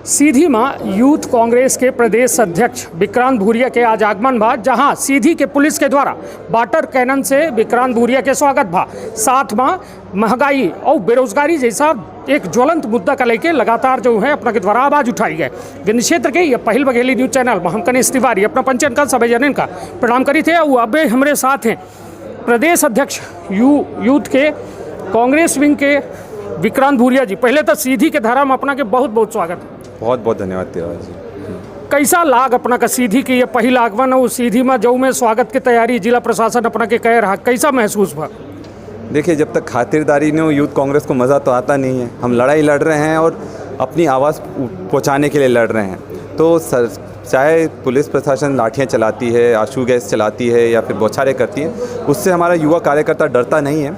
सीधी मां यूथ कांग्रेस के प्रदेश अध्यक्ष विक्रांत भूरिया के आज आगमन भा, जहां सीधी के पुलिस के द्वारा वाटर कैनन से विक्रांत भूरिया के स्वागत भा। साथ में महंगाई और बेरोजगारी जैसा एक ज्वलंत मुद्दा का लेके लगातार जो है अपना के द्वारा आवाज उठाई है। विंध्य क्षेत्र के ये पहल बघेली न्यूज चैनल में हम कनीश तिवारी अपना पंचन का सभी जनन का प्रणाम करी थे। वो अब हमारे साथ हैं प्रदेश अध्यक्ष यूथ के कांग्रेस विंग के विक्रांत भूरिया जी। पहले तो सीधी के धारा में अपना के बहुत बहुत स्वागत है। बहुत बहुत धन्यवाद तिवारी जी। कैसा लाग अपना का सीधी की ये पहला आगमन और सीधी में जो में स्वागत की तैयारी जिला प्रशासन अपना के कह रहा, कैसा महसूस हुआ? देखिए, जब तक खातिरदारी नहीं हो यूथ कांग्रेस को मज़ा तो आता नहीं है। हम लड़ाई लड़ रहे हैं और अपनी आवाज़ पहुंचाने के लिए लड़ रहे हैं। तो चाहे पुलिस प्रशासन लाठियां चलाती है, आंसू गैस चलाती है या फिर बौछारें करती है, उससे हमारा युवा कार्यकर्ता डरता नहीं है।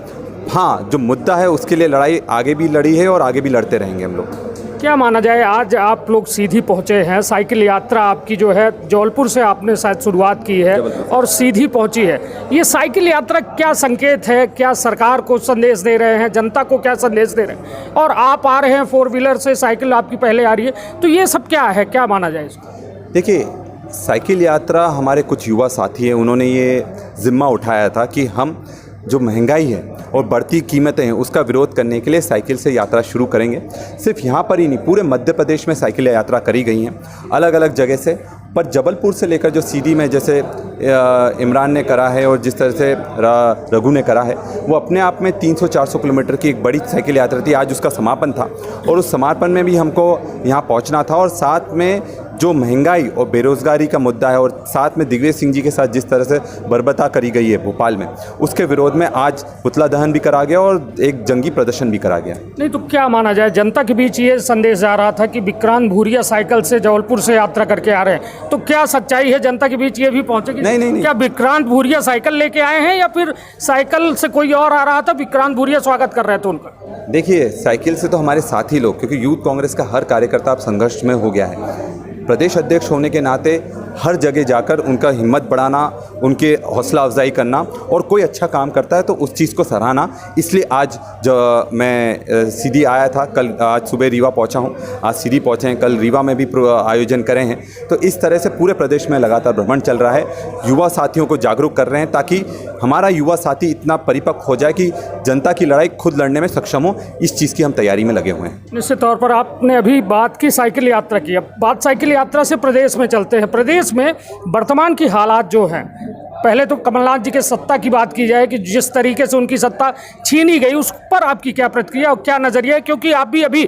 हाँ, जो मुद्दा है उसके लिए लड़ाई आगे भी लड़ी है और आगे भी लड़ते रहेंगे हम लोग। क्या माना जाए, आज आप लोग सीधी पहुंचे हैं, साइकिल यात्रा आपकी जो है जबलपुर से आपने शायद शुरुआत की है और सीधी पहुंची है। ये साइकिल यात्रा क्या संकेत है? क्या सरकार को संदेश दे रहे हैं, जनता को क्या संदेश दे रहे हैं? और आप आ रहे हैं फोर व्हीलर से, साइकिल आपकी पहले आ रही है, तो ये सब क्या है, क्या माना जाए इसको? देखिए, साइकिल यात्रा हमारे कुछ युवा साथी हैं, उन्होंने ये जिम्मा उठाया था कि हम जो महंगाई है और बढ़ती कीमतें हैं उसका विरोध करने के लिए साइकिल से यात्रा शुरू करेंगे। सिर्फ यहाँ पर ही नहीं, पूरे मध्य प्रदेश में साइकिल यात्रा करी गई हैं अलग अलग जगह से। पर जबलपुर से लेकर जो सीधी में जैसे इमरान ने करा है और जिस तरह से रघु ने करा है, वो अपने आप में 300-400 किलोमीटर की एक बड़ी साइकिल यात्रा थी। आज उसका समापन था और उस समापन में भी हमको यहाँ पहुँचना था। और साथ में जो महंगाई और बेरोज़गारी का मुद्दा है और साथ में दिग्विजय सिंह जी के साथ जिस तरह से बर्बरता करी गई है भोपाल में, उसके विरोध में आज पुतला दहन भी करा गया और एक जंगी प्रदर्शन भी करा गया। नहीं तो क्या माना जाए, जनता के बीच ये संदेश जा रहा था कि विक्रांत भूरिया साइकिल से जबलपुर से यात्रा करके आ रहे हैं, तो क्या सच्चाई है जनता के बीच ये भी पहुंचेगी? नहीं। क्या विक्रांत भूरिया साइकिल लेके आए हैं या फिर साइकिल से कोई और आ रहा था, विक्रांत भूरिया स्वागत कर रहे थे उनका? देखिए, साइकिल से तो हमारे साथी लोग, क्योंकि यूथ कांग्रेस का हर कार्यकर्ता अब संघर्ष में हो गया है। प्रदेश अध्यक्ष होने के नाते हर जगह जाकर उनका हिम्मत बढ़ाना, उनके हौसला अफजाई करना और कोई अच्छा काम करता है तो उस चीज़ को सराहना। इसलिए आज जो मैं सीधी आया था, कल आज सुबह रीवा पहुंचा हूं, आज सीधी पहुंचे हैं, कल रीवा में भी आयोजन करें हैं। तो इस तरह से पूरे प्रदेश में लगातार भ्रमण चल रहा है, युवा साथियों को जागरूक कर रहे हैं ताकि हमारा युवा साथी इतना परिपक्व हो जाए कि जनता की लड़ाई खुद लड़ने में सक्षम हो। इस चीज़ की हम तैयारी में लगे हुए हैं। निश्चित तौर पर आपने अभी बात की साइकिल यात्रा की, अब बात साइकिल यात्रा से प्रदेश में चलते हैं। प्रदेश में वर्तमान की हालात जो हैं, पहले तो कमलनाथ जी के सत्ता की बात की जाए कि जिस तरीके से उनकी सत्ता छीनी गई, उस पर आपकी क्या प्रतिक्रिया और क्या नज़रिया है? क्योंकि आप भी अभी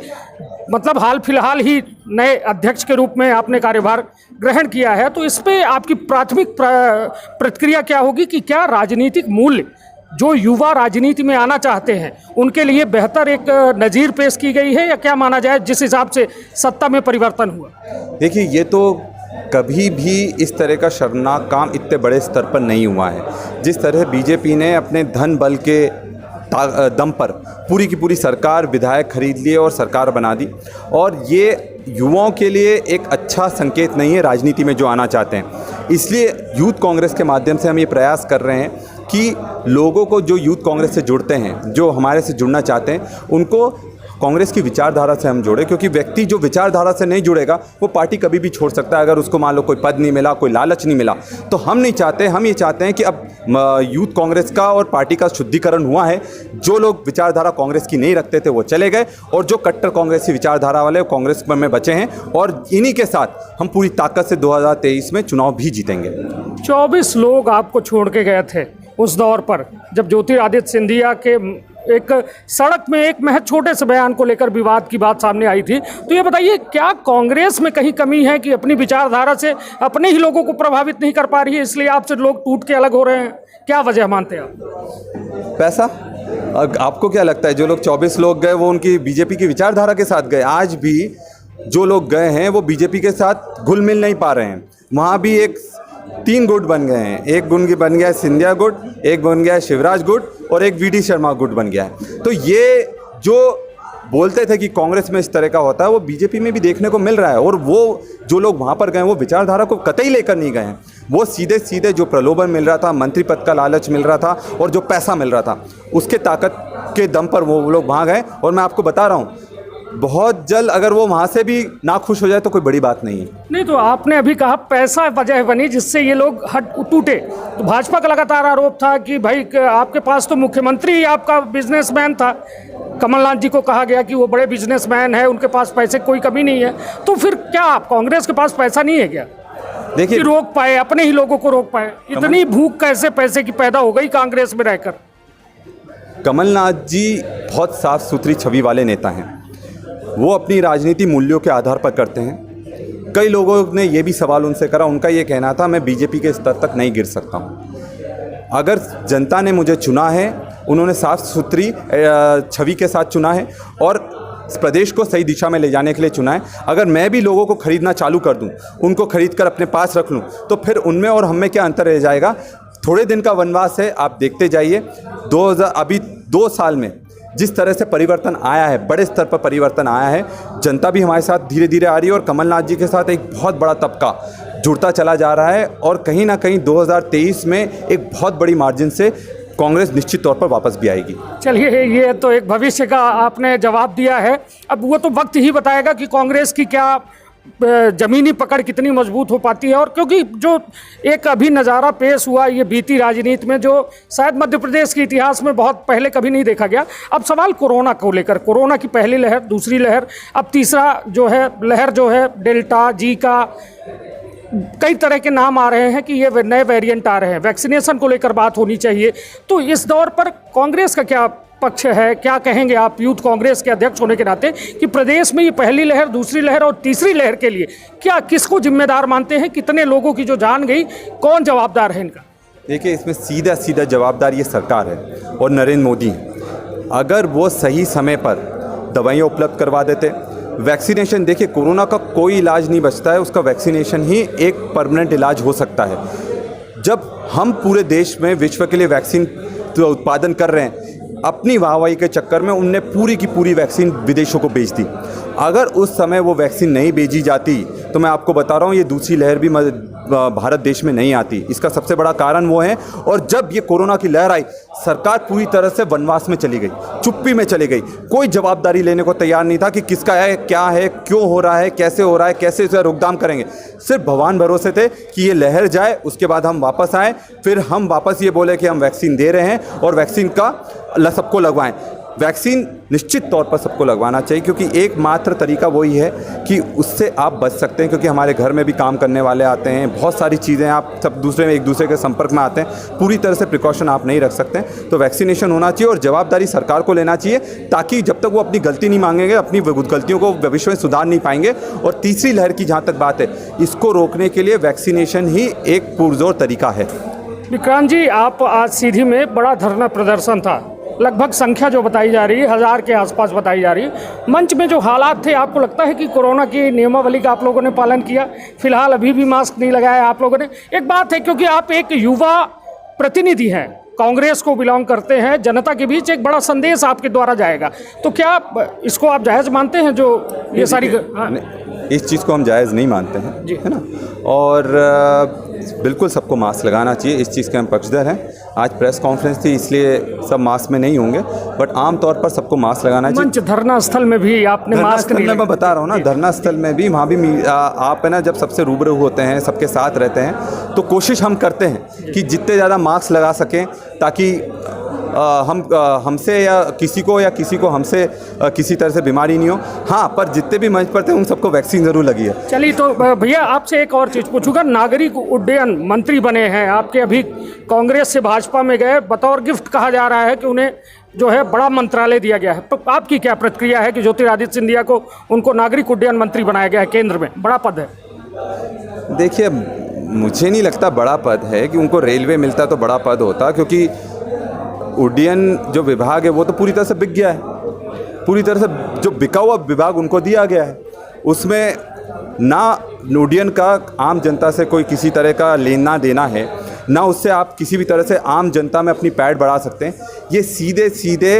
मतलब हाल फिलहाल ही नए अध्यक्ष के रूप में आपने कार्यभार ग्रहण किया है, तो इस पे आपकी प्राथमिक प्रतिक्रिया क्या होगी कि क्या राजनीतिक मूल्य जो युवा राजनीति में आना चाहते हैं उनके लिए बेहतर एक नज़ीर पेश की गई है, या क्या माना जाए जिस हिसाब से सत्ता में परिवर्तन हुआ? देखिए, ये तो कभी भी इस तरह का शर्मनाक काम इतने बड़े स्तर पर नहीं हुआ है। जिस तरह बीजेपी ने अपने धन बल के दम पर पूरी की पूरी सरकार, विधायक खरीद लिए और सरकार बना दी, और ये युवाओं के लिए एक अच्छा संकेत नहीं है राजनीति में जो आना चाहते हैं। इसलिए यूथ कांग्रेस के माध्यम से हम ये प्रयास कर रहे हैं कि लोगों को जो यूथ कांग्रेस से जुड़ते हैं, जो हमारे से जुड़ना चाहते हैं, उनको कांग्रेस की विचारधारा से हम जोड़े। क्योंकि व्यक्ति जो विचारधारा से नहीं जुड़ेगा वो पार्टी कभी भी छोड़ सकता है, अगर उसको मान लो कोई पद नहीं मिला, कोई लालच नहीं मिला। तो हम नहीं चाहते, हम ये चाहते हैं कि अब यूथ कांग्रेस का और पार्टी का शुद्धिकरण हुआ है। जो लोग विचारधारा कांग्रेस की नहीं रखते थे वो चले गए और जो कट्टर कांग्रेसी विचारधारा वाले कांग्रेस में बचे हैं, और इन्हीं के साथ हम पूरी ताकत से 2023 में चुनाव भी जीतेंगे। 24 लोग आपको छोड़ के गए थे उस दौर पर, जब ज्योतिरादित्य सिंधिया के एक सड़क में एक महज छोटे से बयान को लेकर विवाद की बात सामने आई थी। तो ये बताइए, क्या कांग्रेस में कहीं कमी है कि अपनी विचारधारा से अपने ही लोगों को प्रभावित नहीं कर पा रही है, इसलिए आपसे लोग टूट के अलग हो रहे हैं? क्या वजह मानते हैं आप? पैसा? आपको क्या लगता है जो लोग 24 लोग गए वो उनकी बीजेपी की विचारधारा के साथ गए? आज भी जो लोग गए हैं वो बीजेपी के साथ घुल मिल नहीं पा रहे हैं। वहाँ भी 3 गुट बन गए हैं। एक गुट बन गया है सिंधिया गुट, एक बन गया है शिवराज गुट और एक वीडी शर्मा गुट बन गया है। तो ये जो बोलते थे कि कांग्रेस में इस तरह का होता है, वो बीजेपी में भी देखने को मिल रहा है। और वो जो लोग वहाँ पर गए वो विचारधारा को कतई लेकर नहीं गए हैं। वो सीधे सीधे जो प्रलोभन मिल रहा था, मंत्री पद का लालच मिल रहा था और जो पैसा मिल रहा था, उसके ताकत के दम पर वो लोग वहाँ गए। और मैं आपको बता रहा हूँ, बहुत जल्द अगर वो वहाँ से भी ना खुश हो जाए तो कोई बड़ी बात नहीं है। नहीं, तो आपने अभी कहा पैसा वजह बनी जिससे ये लोग हट टूटे। तो भाजपा का लगातार आरोप था कि भाई आपके पास तो मुख्यमंत्री ही आपका बिजनेसमैन था। कमलनाथ जी को कहा गया कि वो बड़े बिजनेसमैन है, उनके पास पैसे कोई कमी नहीं है। तो फिर क्या आप कांग्रेस के पास पैसा नहीं है क्या? देखिए, रोक पाए, अपने ही लोगों को रोक पाए? इतनी भूख कैसे पैसे की पैदा हो गई कांग्रेस में रहकर? कमलनाथ जी बहुत साफ सुथरी छवि वाले नेता हैं। वो अपनी राजनीति मूल्यों के आधार पर करते हैं। कई लोगों ने ये भी सवाल उनसे करा, उनका ये कहना था मैं बीजेपी के स्तर तक नहीं गिर सकता हूँ। अगर जनता ने मुझे चुना है, उन्होंने साफ सुथरी छवि के साथ चुना है और प्रदेश को सही दिशा में ले जाने के लिए चुना है। अगर मैं भी लोगों को खरीदना चालू कर दूं, उनको खरीद कर अपने पास रख लूं, तो फिर उनमें और हम में क्या अंतर रह जाएगा? थोड़े दिन का वनवास है, आप देखते जाइए। अभी 2 साल में जिस तरह से परिवर्तन आया है, बड़े स्तर पर परिवर्तन आया है, जनता भी हमारे साथ धीरे धीरे आ रही है और कमलनाथ जी के साथ एक बहुत बड़ा तबका जुड़ता चला जा रहा है और कहीं ना कहीं 2023 में एक बहुत बड़ी मार्जिन से कांग्रेस निश्चित तौर पर वापस भी आएगी। चलिए, ये तो एक भविष्य का आपने जवाब दिया है। अब वो तो वक्त ही बताएगा कि कांग्रेस की क्या ज़मीनी पकड़ कितनी मजबूत हो पाती है। और क्योंकि जो एक अभी नज़ारा पेश हुआ ये बीती राजनीति में, जो शायद मध्य प्रदेश के इतिहास में बहुत पहले कभी नहीं देखा गया। अब सवाल कोरोना को लेकर, कोरोना की पहली लहर, दूसरी लहर, अब तीसरा जो है लहर जो है डेल्टा, जीका, कई तरह के नाम आ रहे हैं कि ये नए वेरिएंट आ रहे हैं। वैक्सीनेशन को लेकर बात होनी चाहिए। तो इस दौर पर कांग्रेस का क्या पक्ष है? क्या कहेंगे आप यूथ कांग्रेस के अध्यक्ष होने के नाते कि प्रदेश में ये पहली लहर, दूसरी लहर और तीसरी लहर के लिए क्या किसको जिम्मेदार मानते हैं? कितने लोगों की जो जान गई, कौन जवाबदार है इनका? देखिए, इसमें सीधा सीधा जवाबदार ये सरकार है और नरेंद्र मोदी हैं। अगर वो सही समय पर दवाइयाँ उपलब्ध करवा देते, वैक्सीनेशन, देखिए कोरोना का कोई इलाज नहीं बचता है, उसका वैक्सीनेशन ही एक परमानेंट इलाज हो सकता है। जब हम पूरे देश में विश्व के लिए वैक्सीन उत्पादन कर रहे हैं, अपनी वाहवाही के चक्कर में उनने पूरी की पूरी वैक्सीन विदेशों को बेच दी। अगर उस समय वो वैक्सीन नहीं भेजी जाती तो मैं आपको बता रहा हूँ ये दूसरी लहर भी भारत देश में नहीं आती। इसका सबसे बड़ा कारण वो है। और जब ये कोरोना की लहर आई, सरकार पूरी तरह से वनवास में चली गई, चुप्पी में चली गई। कोई जवाबदारी लेने को तैयार नहीं था कि किसका है, क्या है, क्यों हो रहा है, कैसे हो रहा है, कैसे इसे रोकथाम करेंगे। सिर्फ भगवान भरोसे थे कि ये लहर जाए, उसके बाद हम वापस आएँ। फिर हम वापस ये बोले कि हम वैक्सीन दे रहे हैं और वैक्सीन का सबको लगवाएं। वैक्सीन निश्चित तौर पर सबको लगवाना चाहिए क्योंकि एकमात्र तरीका वही है कि उससे आप बच सकते हैं। क्योंकि हमारे घर में भी काम करने वाले आते हैं, बहुत सारी चीज़ें, आप सब एक दूसरे के संपर्क में आते हैं, पूरी तरह से प्रिकॉशन आप नहीं रख सकते। तो वैक्सीनेशन होना चाहिए और जवाबदारी सरकार को लेना चाहिए, ताकि जब तक वो अपनी गलती नहीं मांगेंगे, अपनी गलतियों को भविष्य में सुधार नहीं पाएंगे। और तीसरी लहर की जहाँ तक बात है, इसको रोकने के लिए वैक्सीनेशन ही एक पुरजोर तरीका है। विक्रांत जी, आप आज सीधी में बड़ा धरना प्रदर्शन था, लगभग संख्या जो बताई जा रही है 1000 के आसपास बताई जा रही है। मंच में जो हालात थे, आपको लगता है कि कोरोना की नियमावली का आप लोगों ने पालन किया? फिलहाल अभी भी मास्क नहीं लगाया आप लोगों ने। एक बात है, क्योंकि आप एक युवा प्रतिनिधि हैं, कांग्रेस को बिलोंग करते हैं, जनता के बीच एक बड़ा संदेश आपके द्वारा जाएगा, तो क्या इसको आप जायज़ मानते हैं जो ये सारी? इस चीज़ को हम जायज़ नहीं मानते हैं, है ना। और बिल्कुल सबको मास्क लगाना चाहिए, इस चीज़ के हम पक्षधर हैं। आज प्रेस कॉन्फ्रेंस थी इसलिए सब मास्क में नहीं होंगे, बट आम तौर पर सबको मास्क लगाना चाहिए। मंच धरना स्थल में भी आपने मास्क नहीं, मैं बता रहा हूँ ना, धरना स्थल में भी, वहाँ भी आप है ना, जब सबसे रूबरू होते हैं, सबके साथ रहते हैं, तो कोशिश हम करते हैं कि जितने ज़्यादा मास्क लगा सकें, ताकि हमसे या किसी को हमसे किसी तरह से बीमारी नहीं हो। हाँ, पर जितने भी मंच पर थे उन सबको वैक्सीन ज़रूर लगी है। चलिए, तो भैया आपसे एक और चीज़ पूछूंगा। नागरिक उड्डयन मंत्री बने हैं आपके, अभी कांग्रेस से भाजपा में गए, बतौर गिफ्ट कहा जा रहा है कि उन्हें जो है बड़ा मंत्रालय दिया गया है। तो आपकी क्या प्रतिक्रिया है कि ज्योतिरादित्य सिंधिया को, उनको नागरिक उड्डयन मंत्री बनाया गया है, केंद्र में बड़ा पद है? देखिए, मुझे नहीं लगता बड़ा पद है कि उनको रेलवे मिलता तो बड़ा पद होता, क्योंकि उड्डयन जो विभाग है वो तो पूरी तरह से बिक गया है। पूरी तरह से जो बिका हुआ विभाग उनको दिया गया है, उसमें ना उड्डयन का आम जनता से कोई किसी तरह का लेना देना है, ना उससे आप किसी भी तरह से आम जनता में अपनी पैठ बढ़ा सकते हैं। ये सीधे सीधे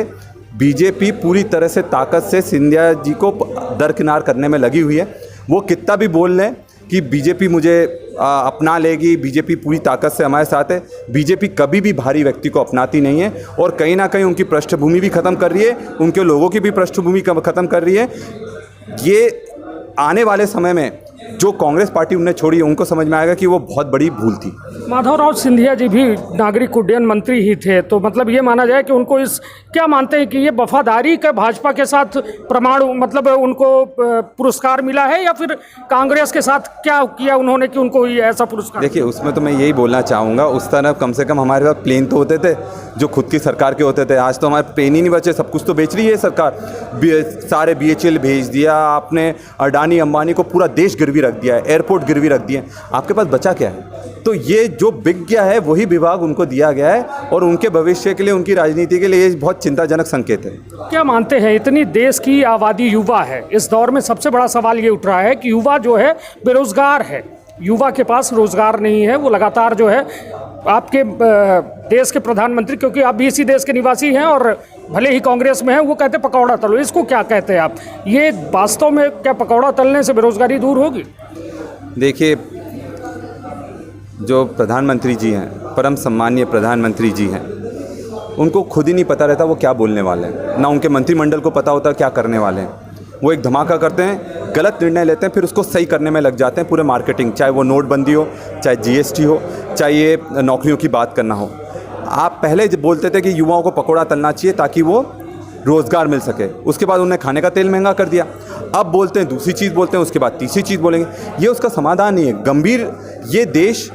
बीजेपी पूरी तरह से ताकत से सिंधिया जी को दरकिनार करने में लगी हुई है। वो कितना भी बोल लें, कि बीजेपी मुझे अपना लेगी, बीजेपी पूरी ताकत से हमारे साथ है। बीजेपी कभी भी भारी व्यक्ति को अपनाती नहीं है और कहीं ना कहीं उनकी पृष्ठभूमि भी ख़त्म कर रही है, उनके लोगों की भी पृष्ठभूमि ख़त्म कर रही है। ये आने वाले समय में जो कांग्रेस पार्टी उन्हें छोड़ी, उनको समझ में आएगा कि वो बहुत बड़ी भूल थी। माधवराव सिंधिया जी भी नागरिक उड्डयन मंत्री ही थे, तो मतलब ये माना जाए कि उनको इस क्या मानते हैं कि ये वफादारी का भाजपा के साथ प्रमाण, मतलब उनको पुरस्कार मिला है, या फिर कांग्रेस के साथ क्या किया उन्होंने कि उनको ये ऐसा पुरस्कार? देखिए, उसमें तो मैं यही बोलना चाहूँगा, उस तरह कम से कम हमारे पास प्लेन तो होते थे जो खुद की सरकार के होते थे। आज तो हमारे प्लेन ही नहीं बचे, सब कुछ तो बेच रही है सरकार। सारे BHEL भेज दिया आपने, अडानी अंबानी को पूरा देश गिरवी रख दिया है, एयरपोर्ट गिरवी रख दिए, आपके पास बचा क्या है? तो ये जो बिक गया है वही विभाग उनको दिया गया है और उनके भविष्य के लिए, उनकी राजनीति के लिए ये बहुत चिंताजनक संकेत है। क्या मानते हैं, इतनी देश की आबादी युवा है, इस दौर में सबसे बड़ा सवाल ये उठ रहा है कि युवा जो है बेरोजगार है, युवा के पास रोजगार नहीं है। वो लगातार जो है आपके देश के प्रधानमंत्री, क्योंकि आप भी इसी देश के निवासी हैं और भले ही कांग्रेस में हैं, वो कहते पकौड़ा तलो, इसको क्या कहते हैं आप? ये वास्तव में क्या पकौड़ा तलने से बेरोजगारी दूर होगी? देखिए, जो प्रधानमंत्री जी हैं, परम सम्मानीय प्रधानमंत्री जी हैं, उनको खुद ही नहीं पता रहता वो क्या बोलने वाले हैं, ना उनके मंत्रिमंडल को पता होता क्या करने वाले हैं। वो एक धमाका करते हैं, गलत निर्णय लेते हैं, फिर उसको सही करने में लग जाते हैं पूरे मार्केटिंग, चाहे वो नोटबंदी हो, चाहे GST हो, चाहे ये नौकरियों की बात करना हो। आप पहले बोलते थे कि युवाओं को पकौड़ा तलना चाहिए ताकि वो रोज़गार मिल सके, उसके बाद उन्हें खाने का तेल महंगा कर दिया। अब बोलते हैं दूसरी चीज़ बोलते हैं, उसके बाद तीसरी चीज़ बोलेंगे। ये उसका समाधान नहीं है। गंभीर ये देश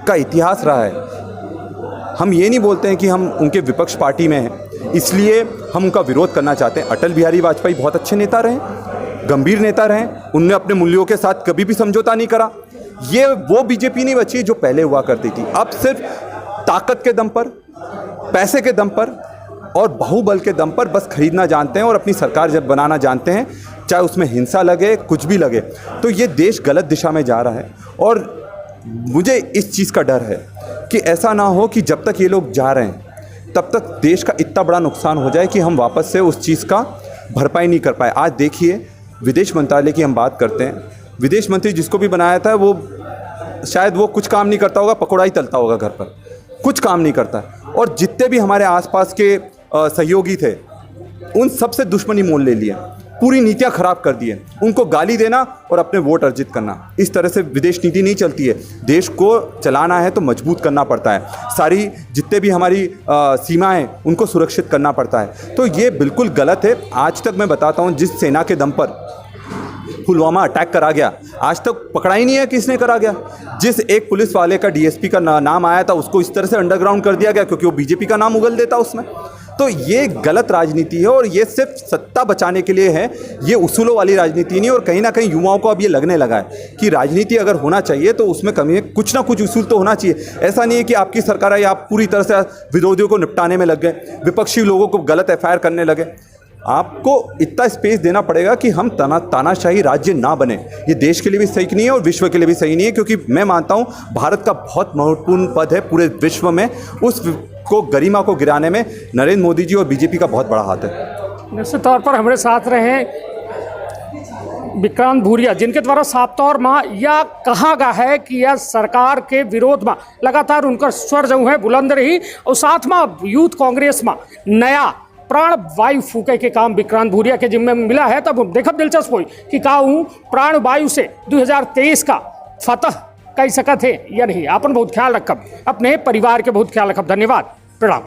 का इतिहास रहा है। हम ये नहीं बोलते हैं कि हम उनके विपक्ष पार्टी में हैं इसलिए हम उनका विरोध करना चाहते हैं। अटल बिहारी वाजपेयी बहुत अच्छे नेता रहे, गंभीर नेता रहे, उनने अपने मूल्यों के साथ कभी भी समझौता नहीं करा। ये वो बीजेपी नहीं बची जो पहले हुआ करती थी। अब सिर्फ ताकत के दम पर, पैसे के दम पर और बाहुबल के दम पर बस खरीदना जानते हैं और अपनी सरकार जब बनाना जानते हैं, चाहे उसमें हिंसा लगे, कुछ भी लगे। तो ये देश गलत दिशा में जा रहा है और मुझे इस चीज़ का डर है कि ऐसा ना हो कि जब तक ये लोग जा रहे हैं तब तक देश का इतना बड़ा नुकसान हो जाए कि हम वापस से उस चीज़ का भरपाई नहीं कर पाए। आज देखिए, विदेश मंत्रालय की हम बात करते हैं, विदेश मंत्री जिसको भी बनाया था वो शायद वो कुछ काम नहीं करता होगा, पकौड़ा ही तलता होगा घर पर, कुछ काम नहीं करता। और जितने भी हमारे आसपास के सहयोगी थे उन सब से दुश्मनी मोल ले लिया, पूरी नीतियाँ ख़राब कर दी है। उनको गाली देना और अपने वोट अर्जित करना, इस तरह से विदेश नीति नहीं चलती है। देश को चलाना है तो मजबूत करना पड़ता है, सारी जितने भी हमारी सीमाएं उनको सुरक्षित करना पड़ता है। तो ये बिल्कुल गलत है। आज तक मैं बताता हूँ, जिस सेना के दम पर पुलवामा अटैक करा गया, आज तक पकड़ा ही नहीं है किसने करा गया। जिस एक पुलिस वाले का DSP का नाम आया था उसको इस तरह से अंडरग्राउंड कर दिया गया क्योंकि वो बीजेपी का नाम उगल देता उसमें। तो ये गलत राजनीति है और ये सिर्फ सत्ता बचाने के लिए है, ये उसूलों वाली राजनीति नहीं। और कहीं ना कहीं युवाओं को अब ये लगने लगा है कि राजनीति अगर होना चाहिए तो उसमें कमी है, कुछ ना कुछ उसूल तो होना चाहिए। ऐसा नहीं है कि आपकी सरकार है आप पूरी तरह से विरोधियों को निपटाने में लग गए, विपक्षी लोगों को गलत FIR करने लगे। आपको इतना स्पेस देना पड़ेगा कि हम तानाशाही राज्य ना बने। ये देश के लिए भी सही नहीं है और विश्व के लिए भी सही नहीं है, क्योंकि मैं मानता हूँ भारत का बहुत महत्वपूर्ण पद है पूरे विश्व में, उस को गरिमा को गिराने में नरेंद्र मोदी जी और बीजेपी का बहुत बड़ा हाथ है। निश्चित तौर पर हमारे साथ रहे विक्रांत भूरिया, जिनके द्वारा साफ तौर में यह कहा गया है कि यह सरकार के विरोध में लगातार उनका स्वर जो है बुलंद रही और साथ में यूथ कांग्रेस में नया प्राण वायु फूके के काम विक्रांत भूरिया के जिम्मे में मिला है। तब देखब दिलचस्प हुई कि काऊ प्राण वायु से 2023 का फतह कह सकत है या नहीं। अपन बहुत ख्याल रखब, अपने परिवार के बहुत ख्याल रखब। धन्यवाद, प्रणाम।